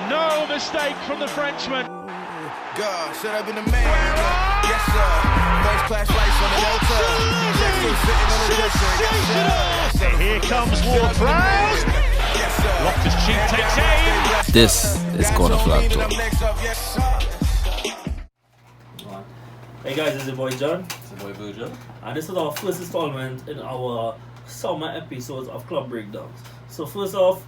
No mistake from the Frenchman. God, should have been the man. Yes, sir. First class flights on the Delta. Sitting on the dresser. Yes, sir. And here comes Ward-Prowse. Loftus-Cheek takes aim. This is Corner Flag Talk. Hey guys, it's your boy John. It's your boy Virgil. And this is our first installment in our summer episodes of Club Breakdowns. So first off,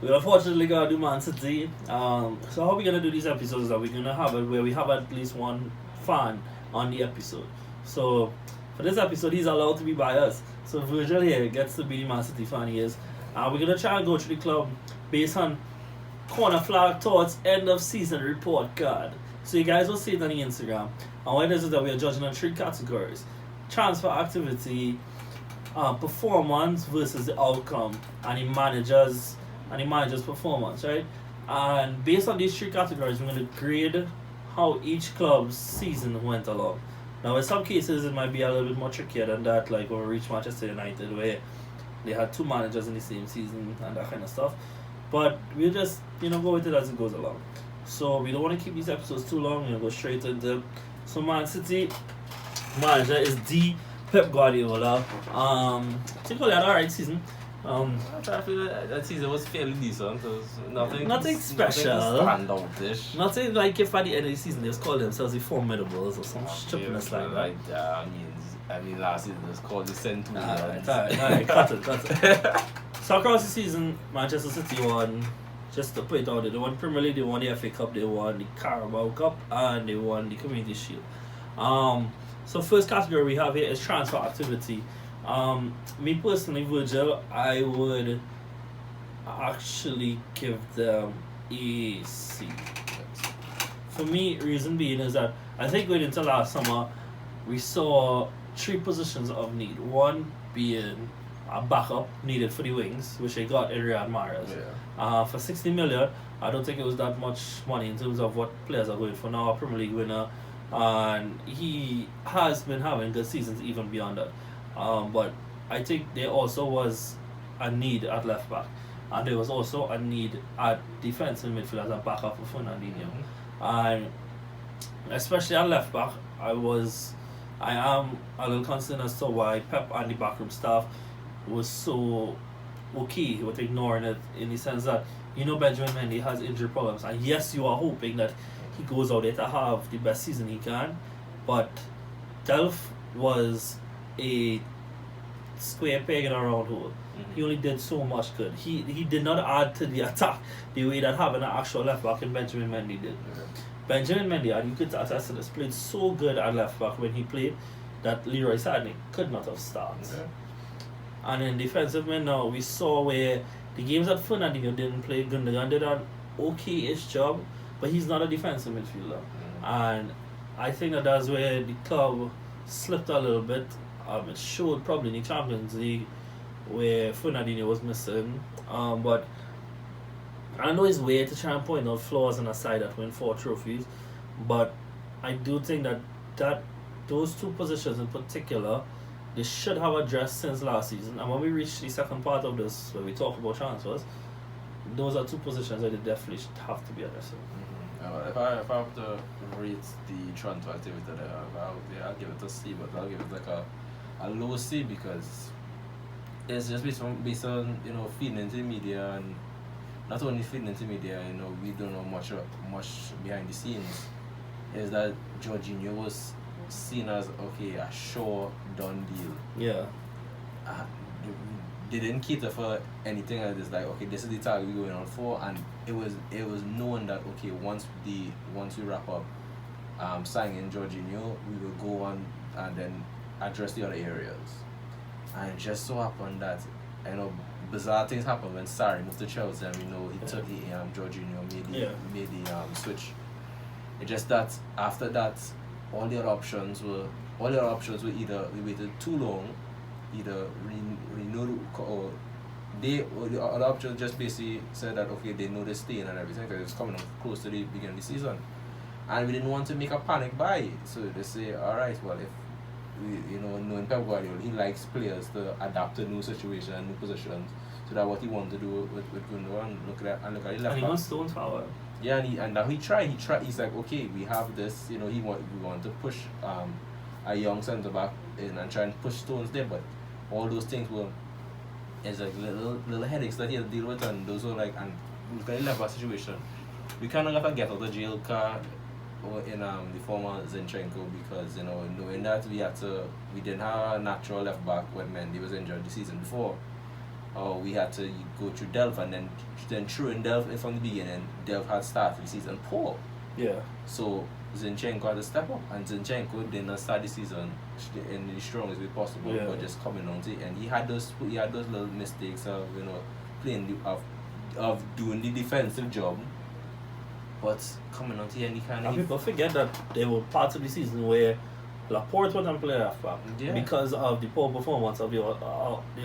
we unfortunately gotta do Man City. So how we're gonna do these episodes is that we're gonna have it where we have at least one fan on the episode. So for this episode, he's allowed to be biased. So Virgil here gets to be the Man City fan he is. And we're gonna try and go through the club based on Corner Flag Thoughts end of season report card. So you guys will see it on the Instagram. And what it is that we are judging on 3 categories: transfer activity, performance versus the outcome, and the manager's performance, right? And based on these 3 categories, we're going to grade how each club's season went along. Now, in some cases, it might be a little bit more trickier than that, like when we reached Manchester United, where they had 2 managers in the same season and that kind of stuff. But we'll just, go with it as it goes along. So we don't want to keep these episodes too long. We're going to go straight into. So Man City manager is Pep Guardiola. I think he had an alright season. I feel that season was fairly decent. Nothing special. Nothing standoutish. Nothing like if at the end of the season they just called themselves the Formidables or some stupidness like that. I mean, last season it was called the Centurions. Alright, cut it. So across the season, Manchester City won. Just to put it out there, they won Premier League, they won the FA Cup, they won the Carabao Cup, and they won the Community Shield. So first category we have here is transfer activity. Me personally, Virgil, I would actually give them a C. For me, reason being is that I think going into last summer, we saw 3 positions of need. One being a backup needed for the wings, which they got in Riyad Mahrez. Yeah. For 60 million, I don't think it was that much money in terms of what players are going for now. A Premier League winner, and he has been having good seasons even beyond that. But I think there also was a need at left back, and there was also a need at defensive midfield as a backup for Fernandinho. And especially at left back, I am a little concerned as to why Pep and the backroom staff was so okay with ignoring it, in the sense that Benjamin Mendy has injury problems, and yes, you are hoping that he goes out there to have the best season he can, but Delph was a square peg in a round hole. He only did so much good. He did not add to the attack the way that having an actual left back in Benjamin Mendy did. Benjamin Mendy, and you could attest to this, played so good at left back when he played that Leroy Sané could not have started. And in defensive men now, we saw where the games that Fernandinho didn't play, Gundogan did an okay-ish job, but he's not a defensive midfielder. And I think that's where the club slipped a little bit. It showed probably in the Champions League where Fernandinho was missing. But I know it's weird to try and point out flaws in a side that win 4 trophies, but I do think that those 2 positions in particular, they should have addressed since last season. And when we reach the second part of this, where we talk about transfers, those are 2 positions that they definitely should have to be addressed. If I have to rate the transfer activity that I'll give it a C, but I'll give it like a low C, because it's just based on feeding into the media, and not only feeding into media, we don't know much behind the scenes. Is that Jorginho was seen as a sure done deal. Yeah. They didn't cater for anything like this. Like, this is the target we're going on for, and it was known that once we wrap up signing Jorginho, we will go on and then address the other areas. And it just so happened that bizarre things happened when Sarri moved to Chelsea, and he took Jorginho made the switch. It's just that after that, all the other options were either we waited too long, either renewed, or the other options just basically said that they know they're staying and everything, because it's coming up close to the beginning of the season, and we didn't want to make a panic buy. So they say, all right, well, if we, knowing Pep Guardiola, he likes players to adapt to new situations and new positions. So that what he wanted to do with Gundogan. Look at the left And he back. wants Stones power. Yeah, and now he tried. He's like, okay, we have this. You know, we want to push a young centre back in and try and push Stones there, but all those things were is like little headaches that he had to deal with, and those were like, and look at the left back situation. We kind of got a get out of jail card in the former Zinchenko, because you know, knowing that we didn't have a natural left back when Mendy was injured the season before. We had to go through Delph, and then through in Delph from the beginning. Delph had started the season poor. Yeah. So Zinchenko had to step up, and Zinchenko did not start the season in the strongest way possible, Yeah. but just coming on to it. And he had those little mistakes of, you know, playing of doing the defensive job, but coming on to it, and he kind And of people forget that there were parts of the season where Laporte wasn't playing left back because of the poor performance of the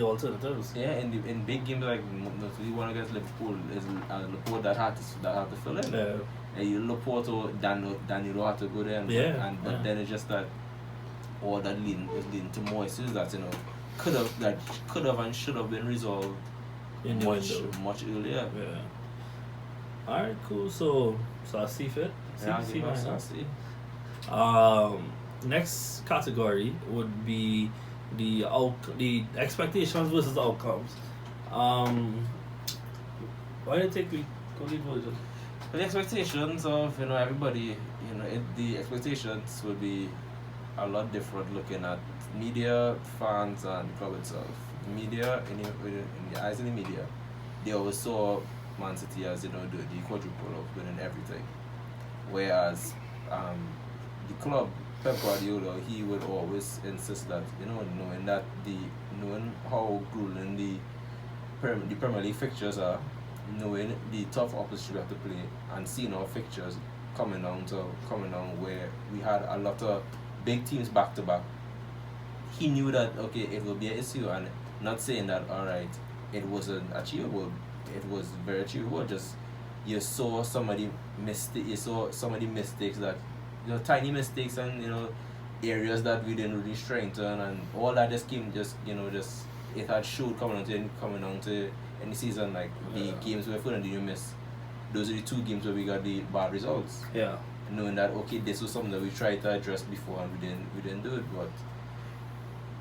alternatives. yeah, in big games like notably one against Liverpool is Laporte that had to fill in. Yeah. And you Laporte or Danilo had to go there, but then it's just that all that leading to more issues that, you know, could have and should have been resolved In the window. much earlier. Yeah. Alright, cool. So I see fit. Yeah, See I my see. Next category would be the expectations versus outcomes. Why do you think we go lead version? But the expectations of, you know, everybody, you know, the expectations would be a lot different looking at media, fans, and club itself. The media, in the eyes of the media, they always saw Man City as, you know, the quadruple of winning everything. Whereas the club, Pep Guardiola, he would always insist that, you know, knowing how grueling the Premier League fixtures are, knowing the tough opposition we have to play, and seeing our fixtures coming down where we had a lot of big teams back to back. He knew that, okay, it will be an issue, and not saying that, alright, it wasn't achievable. It was very achievable. Just you saw some of the mistakes that, you know, tiny mistakes, and, you know, areas that we didn't really strengthen, and all that just came, it had showed coming on to any season, like the games where Fernandinho missed. Those are the two games where we got the bad results. Yeah. Knowing that, okay, this was something that we tried to address before and we didn't do it, but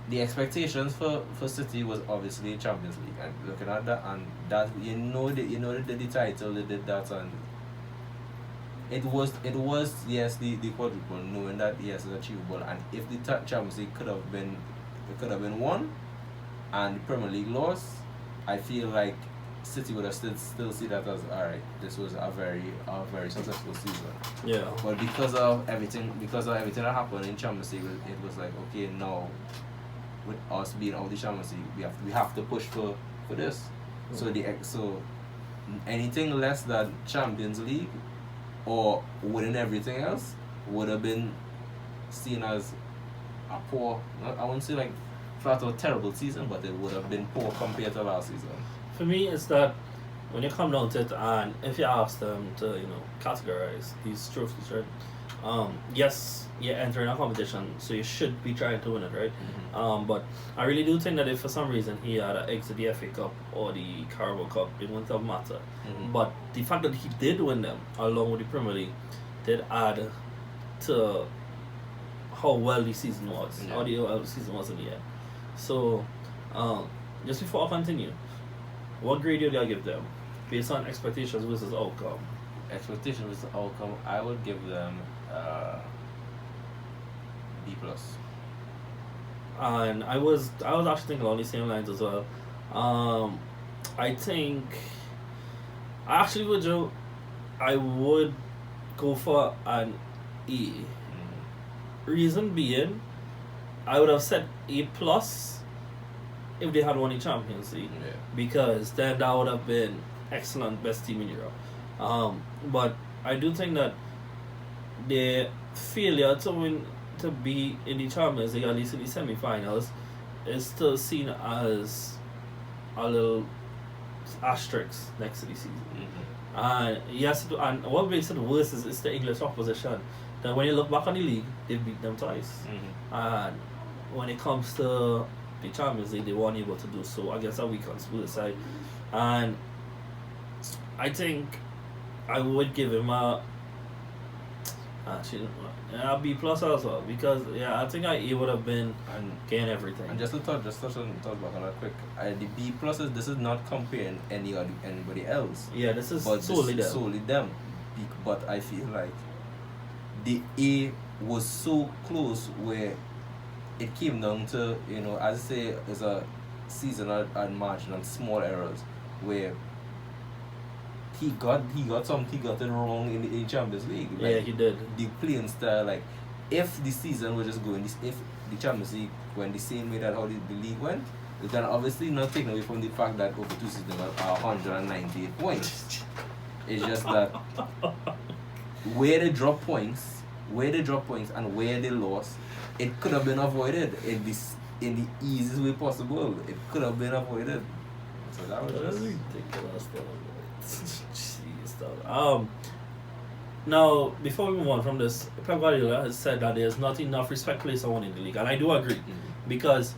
the expectations for City was obviously Champions League, and looking at that, and that they did the title, they did that, and it was yes, the quadruple, knowing that yes, it's achievable, and if the Champions League could have been won and the Premier League lost, I feel like City would have still see that as, alright, this was a very successful season. Yeah. But because of everything that happened in Champions League, it was like, okay, now with us being out of the Champions League, we have to push for this. So anything less than Champions League or winning everything else would have been seen as a poor, I wouldn't say like flat out terrible season, but it would have been poor compared to last season. For me, it's that when you come down to it, and if you ask them to, you know, categorize these trophies, right? Yes, you're entering a competition, so you should be trying to win it, right? Mm-hmm. But I really do think that if for some reason he had to exit the FA Cup or the Carabao Cup, it wouldn't have mattered. Mm-hmm. But the fact that he did win them, along with the Premier League, did add to how well the season was, how the season was in the end. So, just before I continue, what grade do you give them based on expectations versus outcome? Expectation versus outcome, I would give them B+. And I was actually thinking along the same lines as well. I think I would go for an E. Reason being, I would have said A+ if they had won the Champions League, because then that would have been excellent, best team in Europe. But I do think that the failure to be in the Champions League, at least in the semi-finals, is still seen as a little asterisk next to the season. And yes, and what makes it worse is it's the English opposition. Then when you look back on the league, they beat them twice. And when it comes to the Champions League, they weren't able to do so against a weak and Spurs side. And I think I would give him a B plus as well, because I think A would have been And getting everything. And just to touch back on that quick, the B pluses, this is not comparing anybody else. Yeah, this is But solely this is them. solely them. But I feel like the A was so close where it came down to, as I say, it's a seasonal and margin and small errors where he got it wrong in the Champions League. Yeah, he did. The playing style, like if the season was just going if the Champions League went the same way that how the league went, it can obviously not take away from the fact that over 2 seasons are 198 points. It's just that where they drop points and where they lost, it could have been avoided in the easiest way possible. It could have been avoided. So that was That's just ridiculous, though. Jeez, though. Now, before we move on from this, Pep Guardiola has said that there's not enough respect placed on one in the league, and I do agree, because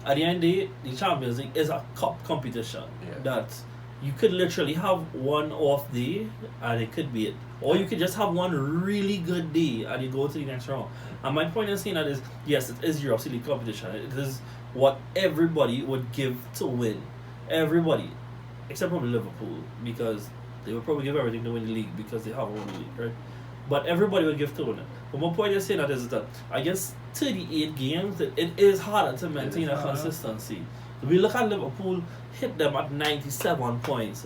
at the end of the day, the Champions League is a cup competition that you could literally have one off day and it could be it, or you could just have one really good day and you go to the next round. And my point in saying that is, yes, it is Europe's league competition. It is what everybody would give to win. Everybody, except probably Liverpool, because they would probably give everything to win the league because they have won the league, right? But everybody would give to win it. But my point in saying that is that against 38 games, it is harder to maintain a consistency. We look at Liverpool, hit them at 97 points.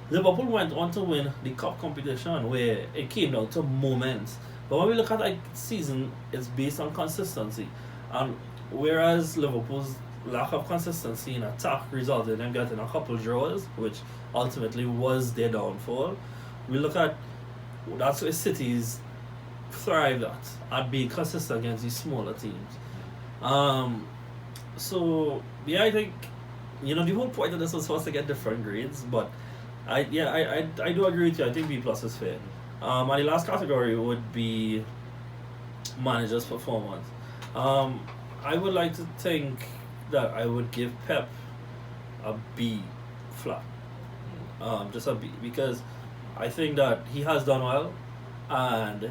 Liverpool went on to win the cup competition where it came down to moments. But when we look at the season, it's based on consistency. And whereas Liverpool's lack of consistency in attack resulted in them getting a couple draws, which ultimately was their downfall, we look at that's where cities thrive at being consistent against these smaller teams. So I think the whole point of this was supposed to get different grades, but I do agree with you. I think B plus is fair. And the last category would be manager's performance. I would like to think that I would give Pep a B flat, just a B, because I think that he has done well, and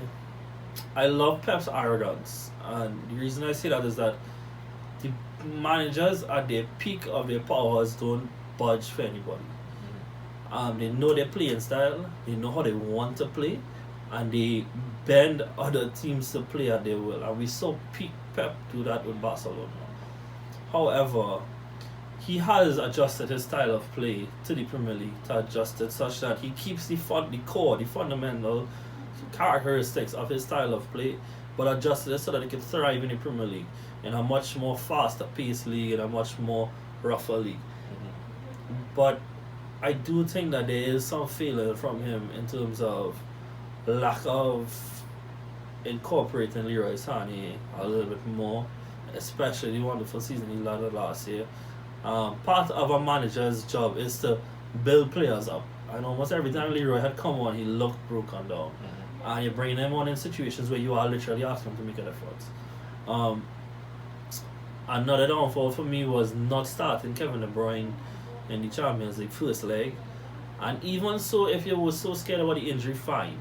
I love Pep's arrogance. And the reason I say that is that the managers at their peak of their powers don't budge for anybody. They know their playing style, they know how they want to play, and they bend other teams to play at their will. And we saw peak Pep do that with Barcelona. However, he has adjusted his style of play to the Premier League to adjust it such that he keeps the fundamental characteristics of his style of play, but adjusted it so that he can thrive in the Premier League in a much more faster paced league, in a much more rougher league. But I do think that there is some failure from him in terms of lack of incorporating Leroy Sané a little bit more, especially the wonderful season he led last year. Part of a manager's job is to build players up. And almost every time Leroy had come on, he looked broken down. And you're bringing him on in situations where you are literally asking him to make an effort. Another downfall for me was not starting Kevin De Bruyne in the Champions League first leg. And even so, if you were so scared about the injury, fine.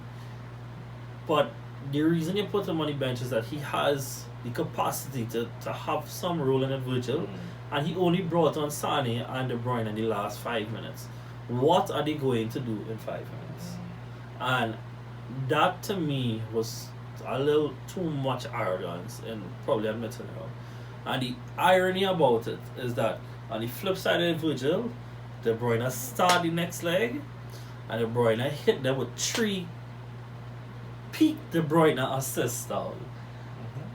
But the reason you put him on the bench is that he has the capacity to have some role in it, Virgil. And he only brought on Sané and De Bruyne in the last 5 minutes. What are they going to do in 5 minutes? And that to me was a little too much arrogance, and probably admitting it. And the irony about it is that on the flip side of Virgil, De Bruyne started the next leg, and De Bruyne hit them with 3 peak De Bruyne assists down.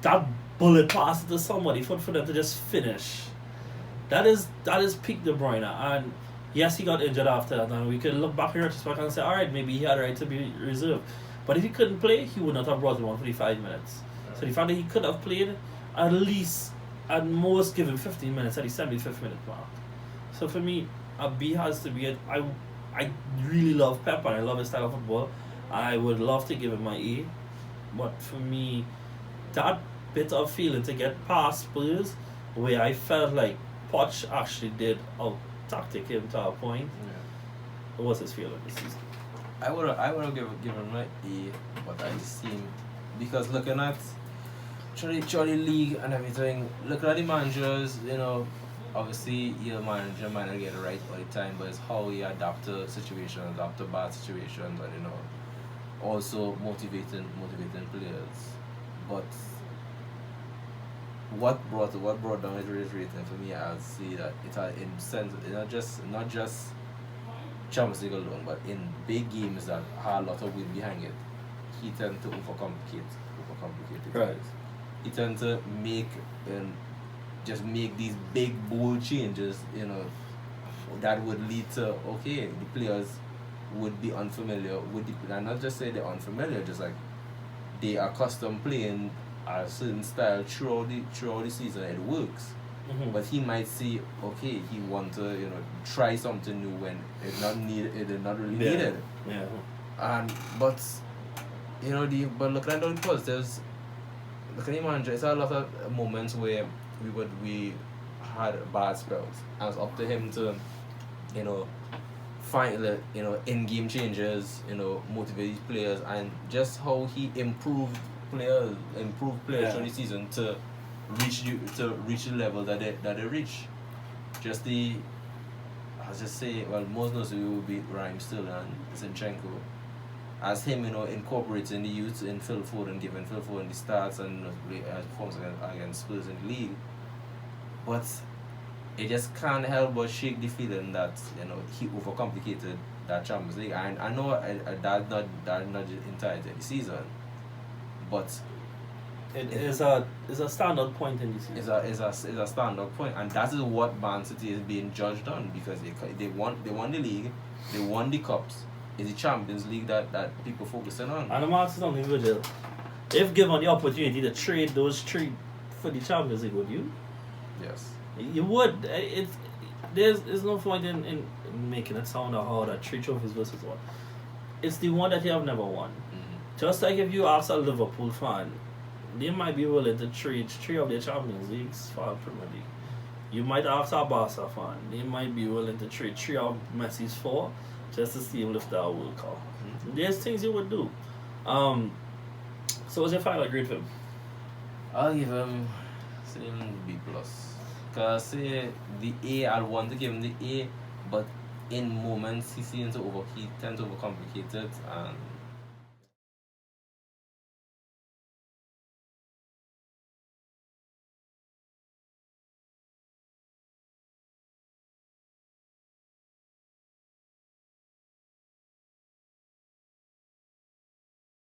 That bullet pass to somebody for them to just finish. That is peak De Bruyne. And yes, he got injured after that, and we can look back in retrospect and say, alright, maybe he had a right to be reserved. But if he couldn't play, he would not have brought him on for the 5 minutes. So the fact that he could have played, at least, at most, give him 15 minutes at the 75th minute mark. So for me, a B has to be it. I really love Pep and I love his style of football. I would love to give him my A. But for me, that bit of feeling to get past Spurs, where I felt like Poch actually did tactic him to a point. Yeah. What was his feeling this season? I would have given my A, but I seem because looking at Charlie League and everything, looking at the managers, obviously your manager might not get it right all the time, but it's how he adapt to situations, adapt to bad situations, and also motivating players. But what brought down his rating for me, I'll see that it had in sense not just Champions League alone, but in big games that had a lot of weight behind it, he tend to overcomplicate it. Right. He tend to make these big bold changes, that would lead to the players would be unfamiliar with and not just say they're unfamiliar, just like they are accustomed playing a certain style throughout the season. It works. Mm-hmm. But he might see, he want to, try something new when it's not needed. It is not really needed. Yeah. But but looking at all the positives, looking at the manager, it's a lot of moments where we had bad spells, and it's up to him to, find the in-game changes, motivate these players, and just how he improved players through the season to reach the level that they reach. Just I'll just say, most notably will be Raheem Sterling and Zinchenko. As him, incorporating the youth in Phil Foden, giving Phil Foden the starts and performs against Spurs in the league. But it just can't help but shake the feeling that he overcomplicated that Champions League. And I know that's not the entirety of the season, but It is a standout point in this season. Is a standout point, and that is what Man City is being judged on, because they won the league, they won the cups. It's the Champions League that people focusing on. And I'm asking something, Virgil. If given the opportunity to trade those three for the Champions League, would you? Yes. You would. There's no point in making it sound hard that 3 trophies versus 1. It's the one that you have never won. Mm-hmm. Just like if you ask a Liverpool fan, they might be willing to trade 3 of their Champions Leagues for a Premier League. You might ask a Barca fan, they might be willing to trade 3 of Messi's 4 just to see him lift that World Cup. Mm-hmm. There's things you would do. So what's your final grade for him? I'll give him B+. Cause the A, I want to give him the A, but in moments he tends to overcomplicate it, and